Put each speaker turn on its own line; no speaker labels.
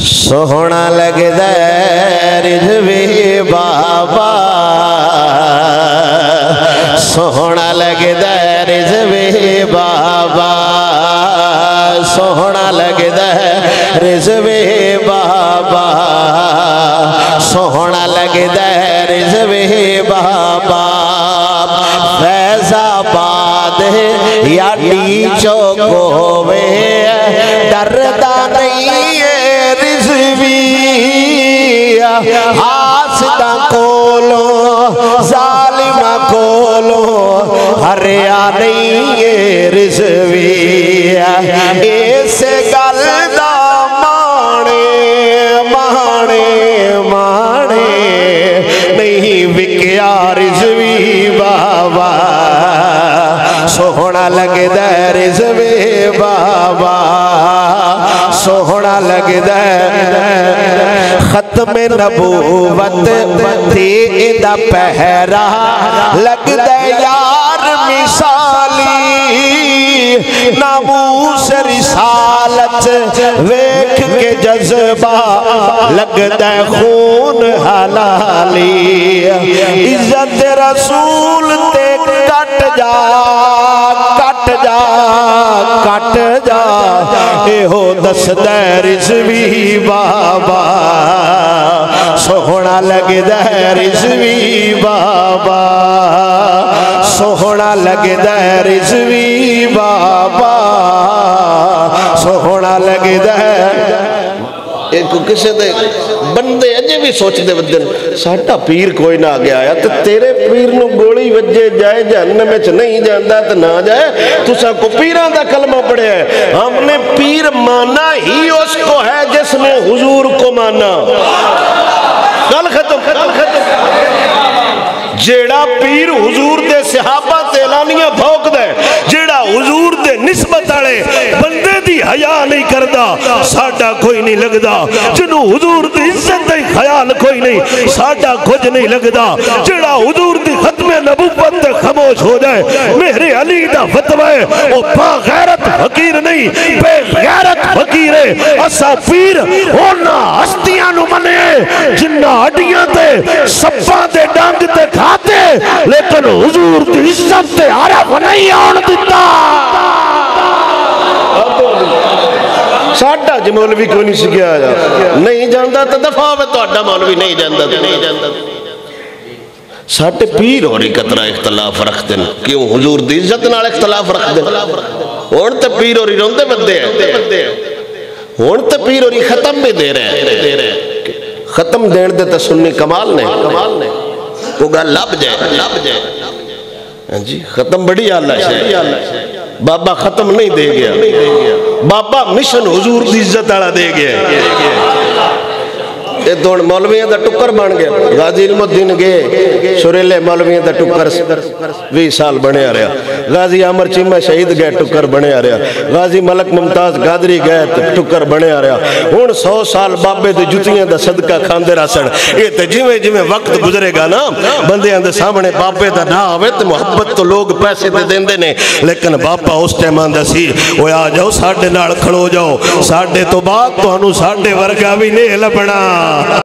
سوہنا لگدا رضوی بابا سوہنا لگدا رضوی بابا سوہنا لگدا رضوی بابا سوہنا لگدا رضوی بابا فیض آباد یا ڈی چوک ہووے ڈردا نہیں ہے رضوی حاسدہ کولوں ظالمہ کولوں ہریا نہیں ہے رضوی اس گل دا مانے نہیں وکیا رضوی بابا سوہنا لگدا رضوی بابا سوہنا لگدا ختم نبوت تے دا پہرا لگدا یار مثالی ناموس رسالت ویکھ کے جذبہ لگدا خون حلالی عزت رسول تے کٹ جا اے ہو دسدا رضوی بابا سوہنا لگدا رضوی بابا سوہنا لگدا رضوی بابا سوہنا لگدا ایک کسے دے بندے اجے بھی سوچ دے ودن ساٹا پیر کوئی نہ آگے آیا تو تیرے پیر نو گوڑی وجے جائے جہنم میں نہیں جاندہ تو نہ جائے تو سا کو پیران دا کلمہ پڑے ہے ہم نے پیر مانا ہی اس کو ہے جس نے حضور کو مانا کل ختم جیڑا پیر حضور دے صحابہ تے اعلانیاں بھوک دے جیڑا حضور دے نسبت آڑے بندے دی حیاء نہیں کردہ ساڑھا کوئی نہیں لگدا جنہوں حضور دی عزت دی خیال کوئی نہیں ساڑھا کچھ نہیں لگدا جیڑا حضور دی ختم نبوت تے خاموش ہو جائے میرے علی دا فتوہ ہے وہ با غیرت فقیر نہیں بے غیرت فقیر ہے اسا پیر ہونا ہستیاں نو منے جنہ اڈیاں تے سپاں تے ڈانگ تے کھاتے لیکن حضور دی عزت تے عرب نہیں آن دیتا ساڑھا جی مولوی کیوں نہیں سکیا آیا نہیں جاندہ تو دفعہ میں تو اڈا مولوی نہیں جاندہ ساٹھے پیر اور قطرہ اختلاف رکھ دیں کیوں حضور دی عزت نال اختلاف رکھ دیں ہون تے پیر اور روندے بندے ہیں ہون تے پیر اور ختم بھی دے رہے ہیں ختم دین دے تے سنی کمال نے وہ گا لب جائے جی ختم بڑی آلہ ہے بابا ختم نہیں دے گیا بابا مشن حضور دی عزت آڑا دے گیا یہ دون مولویاں دا ٹکر بن گیا غازی علم الدین گئے شریلے مولویاں دا ٹکر 20 سال بنے آ رہا غازی عامر چیمہ شہید گئے ٹکر بنے آ رہا غازی ملک ممتاز گادری گئے ٹکر بنے آ رہا ہون 100 سال بابے دے جتیاں دا صدقہ کھاندے راسن یہ تے جویں وقت گزرے گا نا بندیاں دے سامنے بابے دا نہ آوے تے محبت تو لوگ پیسے دے دیں دے نے لیکن باپا اس ٹائم آندہ سی وہ آ جاؤ ساڑھے نال کھڑو جاؤ ساڑھے تو بات تو ہنو ساڑھے ورگا بھی نہیں لبنا